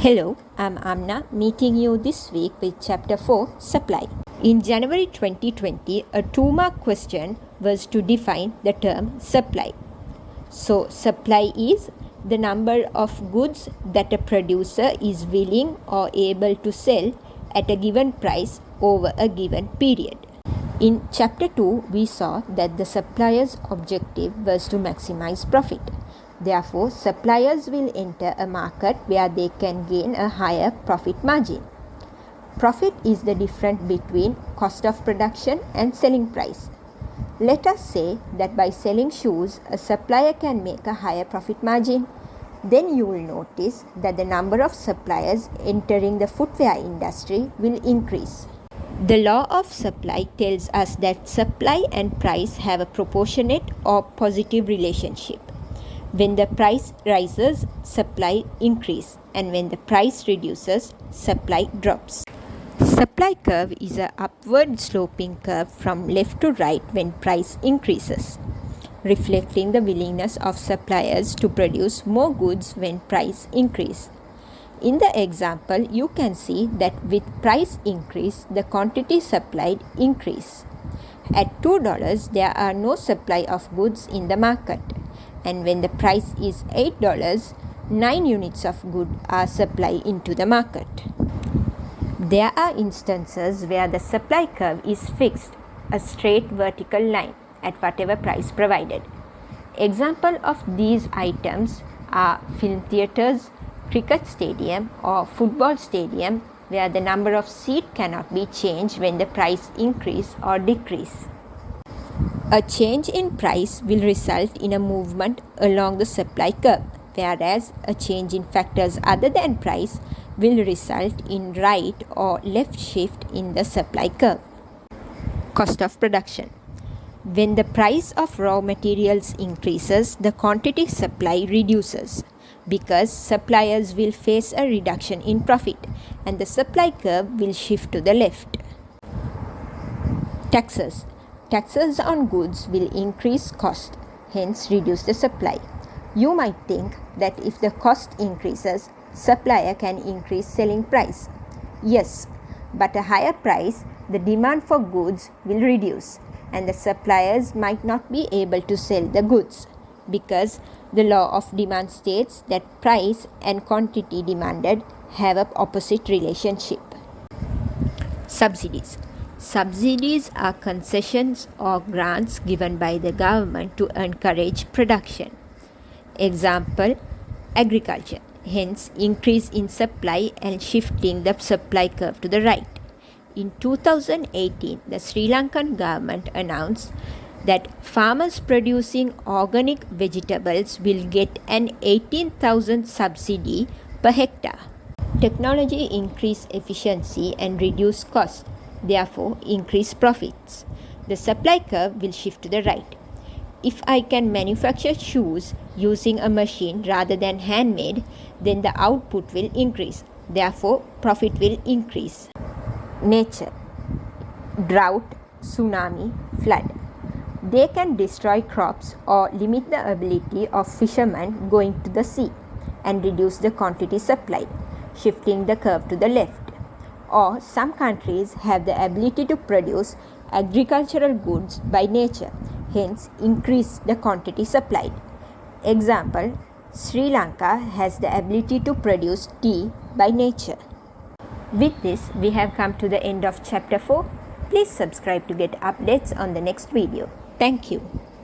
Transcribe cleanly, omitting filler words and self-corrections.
Hello, I'm Amna, meeting you this week with Chapter 4, Supply. In January 2020, a 2-mark question was to define the term supply. So, supply is the number of goods that a producer is willing or able to sell at a given price over a given period. In Chapter 2, we saw that the supplier's objective was to maximize profit. Therefore, suppliers will enter a market where they can gain a higher profit margin. Profit is the difference between cost of production and selling price. Let us say that by selling shoes, a supplier can make a higher profit margin. Then you will notice that the number of suppliers entering the footwear industry will increase. The law of supply tells us that supply and price have a proportionate or positive relationship. When the price rises, supply increases, and when the price reduces, supply drops. Supply curve is an upward sloping curve from left to right when price increases, reflecting the willingness of suppliers to produce more goods when price increases. In the example, you can see that with price increase, the quantity supplied increase. At $2, there are no supply of goods in the market. And when the price is $8, 9 units of goods are supplied into the market. There are instances where the supply curve is fixed, a straight vertical line at whatever price provided. Examples of these items are film theatres, cricket stadium or football stadium where the number of seats cannot be changed when the price increase or decrease. A change in price will result in a movement along the supply curve, whereas a change in factors other than price will result in right or left shift in the supply curve. Cost of production. When the price of raw materials increases, the quantity supply reduces because suppliers will face a reduction in profit and the supply curve will shift to the left. Taxes. Taxes on goods will increase cost, hence reduce the supply. You might think that if the cost increases, supplier can increase selling price. Yes, but a higher price, the demand for goods will reduce and the suppliers might not be able to sell the goods because the law of demand states that price and quantity demanded have an opposite relationship. Subsidies. Subsidies are concessions or grants given by the government to encourage production. Example, agriculture, hence increase in supply and shifting the supply curve to the right. In 2018, the Sri Lankan government announced that farmers producing organic vegetables will get an 18,000 subsidy per hectare. Technology increase efficiency and reduce cost. Therefore, increase profits. The supply curve will shift to the right. If I can manufacture shoes using a machine rather than handmade, then the output will increase. Therefore, profit will increase. Nature. Drought, tsunami, flood. They can destroy crops or limit the ability of fishermen going to the sea and reduce the quantity supplied, shifting the curve to the left. Or some countries have the ability to produce agricultural goods by nature, hence increase the quantity supplied. Example, Sri Lanka has the ability to produce tea by nature. With this, we have come to the end of Chapter 4. Please subscribe to get updates on the next video. Thank you.